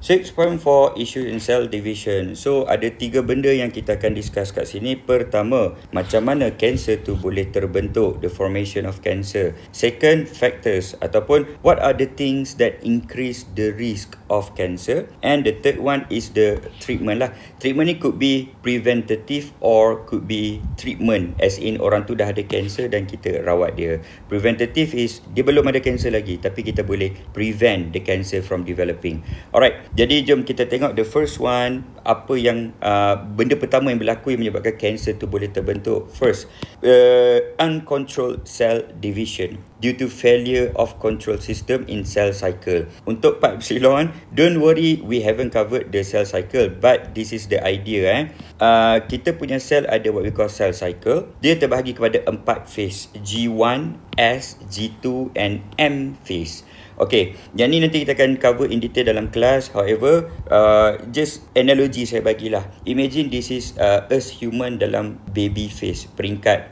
6.4 issue in cell division. So ada 3 benda yang kita akan discuss kat sini. Pertama, macam mana kanser tu boleh terbentuk, the formation of cancer. Second, factors ataupun what are the things that increase the risk of cancer. And the third one is the treatment lah. Treatment ni could be preventative or could be treatment, as in orang tu dah ada cancer dan kita rawat dia. Preventative is dia belum ada cancer lagi tapi kita boleh prevent the cancer from developing. Alright, jadi jom kita tengok the first one. Apa yang benda pertama yang berlaku yang menyebabkan kanser tu boleh terbentuk. First, uncontrolled cell division due to failure of control system in cell cycle. Untuk part epsilon, don't worry, we haven't covered the cell cycle, but this is the idea. Kita punya cell ada what we call cell cycle. Dia terbahagi kepada 4 phase, G1, S, G2 and M phase. Okay, yang ni nanti kita akan cover in detail dalam kelas. However, just analogy saya bagilah. Imagine this is us human dalam baby phase, peringkat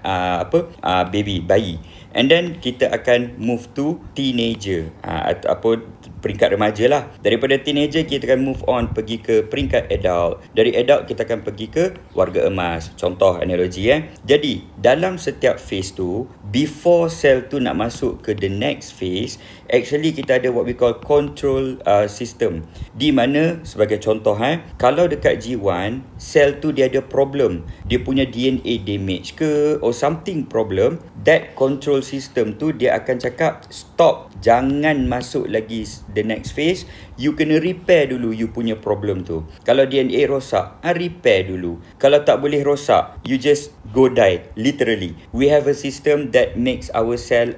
bayi. And then kita akan move to teenager ataupun peringkat remaja lah. Daripada teenager kita akan move on pergi ke peringkat adult. Dari adult kita akan pergi ke warga emas. Contoh analogi Jadi dalam setiap phase tu, before cell tu nak masuk ke the next phase, actually kita ada what we call control system. Di mana sebagai contoh kalau dekat G1 cell tu dia ada problem, dia punya DNA damage ke or something problem, that control system tu dia akan cakap stop, jangan masuk lagi the next phase, you kena repair dulu you punya problem tu. Kalau DNA rosak, repair dulu. Kalau tak boleh rosak, you just go die, literally. We have a system that makes our cell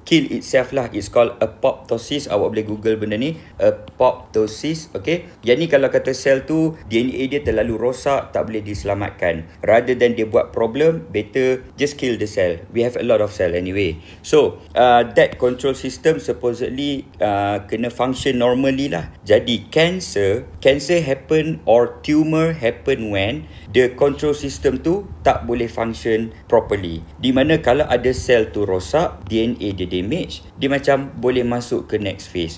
kill itself lah. It's called apoptosis. Awak boleh google benda ni, apoptosis. Okay, yang ni kalau kata sel tu DNA dia terlalu rosak, tak boleh diselamatkan, rather than dia buat problem, better just kill the cell. We have a lot of cell anyway. So that control system supposedly kena function normally lah. Jadi cancer happen or tumor happen when the control system tu tak boleh function properly. Di mana kalau ada sel tu rosak, DNA dia damage, dia macam boleh masuk ke next phase,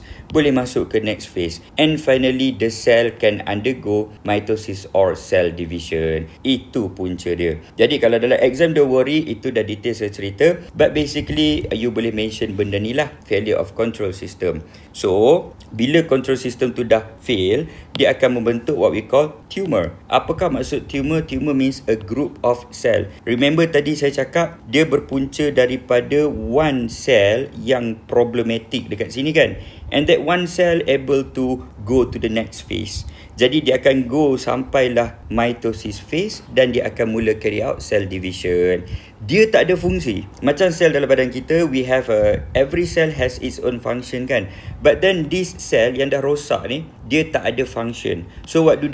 and finally the cell can undergo mitosis or cell division. Itu punca dia. Jadi kalau dalam exam, don't worry, itu dah detail saya cerita, but basically you boleh mention benda ni lah, failure of control system. So bila control system tu dah fail, dia akan membentuk what we call tumor. Apakah maksud tumor? Tumor means a group of cell. Remember tadi saya cakap dia berpunca daripada one cell yang problematic dekat sini kan, and that one cell able to go to the next phase. Jadi dia akan go sampailah mitosis phase dan dia akan mula carry out cell division. Dia tak ada fungsi. Macam sel dalam badan kita, we have every cell has its own function kan. But then this cell yang dah rosak ni, dia tak ada function. So what do?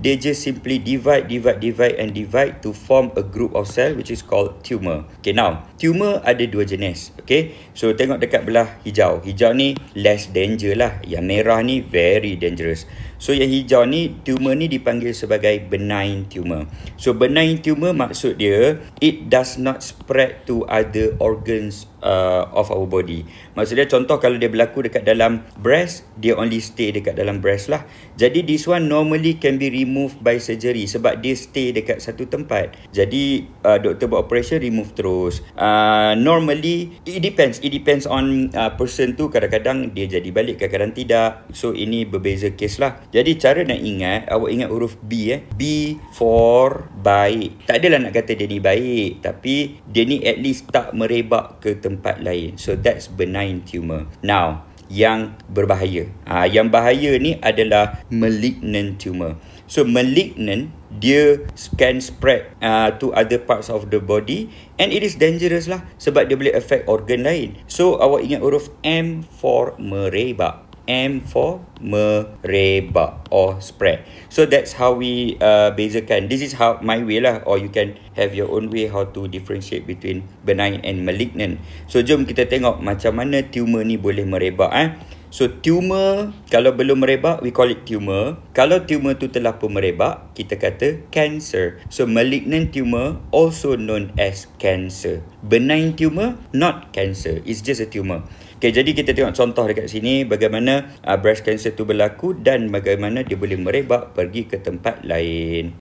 They just simply divide to form a group of cell which is called tumor. Okay, now tumor ada 2 jenis. Okay, so tengok dekat belah hijau. Hijau ni less danger lah. Yang merah ni very dangerous. So yang hijau ni, tumor ni dipanggil sebagai benign tumor. So benign tumor maksud dia, it does not spread to other organs of our body. Maksudnya contoh kalau dia berlaku dekat dalam breast, dia only stay dekat dalam breast lah. Jadi this one normally can be removed by surgery sebab dia stay dekat satu tempat. Jadi doktor buat operation, remove terus. Normally it depends on person tu. Kadang-kadang dia jadi balik, kadang-kadang tidak. So ini berbeza case lah. Jadi cara nak ingat, awak ingat huruf B B for baik. Tak adalah nak kata dia ni baik, tapi dia ni at least tak merebak ke tempat lain. So that's benign tumor. Now yang berbahaya, yang bahaya ni adalah malignant tumor. So malignant, dia can spread to other parts of the body, and it is dangerous lah sebab dia boleh affect organ lain. So awak ingat huruf M for merebak. M for merebak or spread. So that's how we bezakan. This is how my way lah, or you can have your own way how to differentiate between benign and malignant. So jom kita tengok macam mana tumor ni boleh merebak. So tumor kalau belum merebak, we call it tumor. Kalau tumor tu telah pun merebak, kita kata cancer. So malignant tumor also known as cancer. Benign tumor not cancer, it's just a tumor. Okay, jadi kita tengok contoh dekat sini bagaimana breast cancer tu berlaku dan bagaimana dia boleh merebak pergi ke tempat lain.